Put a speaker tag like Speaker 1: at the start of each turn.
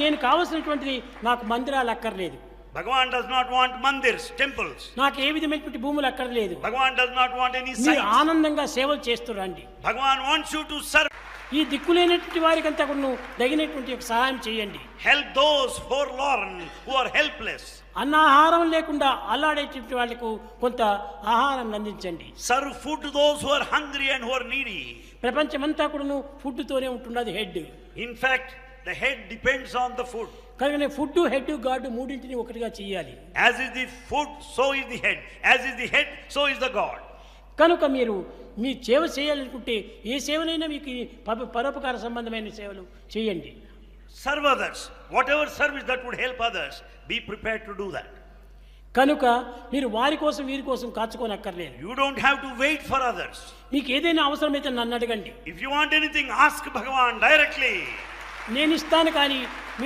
Speaker 1: నేను కావలసినటువంటిది నాకు మందిరాలు అక్కర్లేదు.
Speaker 2: Bhagavan does not want mandirs, temples.
Speaker 1: నాకు ఏ విధమైనటువంటి భూములు అక్కర్లేదు.
Speaker 2: Bhagavan does not want any
Speaker 1: మీరు
Speaker 2: sites.
Speaker 1: ఆనందంగా సేవలు చేస్తురండి.
Speaker 2: Bhagavan wants you to serve.
Speaker 1: ఈ దిక్కులేనటువంటి వారికంతా కూడా తగినటువంటి ఒక సహాయం చేయండి.
Speaker 2: Help those forlorn who are helpless.
Speaker 1: అన్న ఆహారం లేకుండా అల్లాడేటువంటి వాళ్ళకు కొంత ఆహారం అందించండి.
Speaker 2: Serve food to those who are hungry and who are needy.
Speaker 1: ప్రపంచమంతా కూడాను ఫుడ్తోనే ఉంటున్నది head.
Speaker 2: In fact, the head depends on the food.
Speaker 1: కనుక ఫుడ్, హెడ్, గాడ్ మూడింటిని ఒకటిగా చేయాలి.
Speaker 2: As is the food, so is the head. As is the head, so is the God.
Speaker 1: కనుక మీరు మీ సేవ చేయాలనుకుంటే ఏ సేవనైనా మీకు పరోపకార సంబంధమైన సేవలు చేయండి.
Speaker 2: Serve others. Whatever service that would help others, be prepared to do that.
Speaker 1: కనుక మీరు వారి కోసం వీరి కోసం కాచుకోనక్కర్లేదు.
Speaker 2: You don't have to wait for others.
Speaker 1: మీకు ఏదైనా అవసరమైతే నన్ను అడగండి.
Speaker 2: If you want anything, ask Bhagavan directly.
Speaker 1: నేను ఇస్తాను, కానీ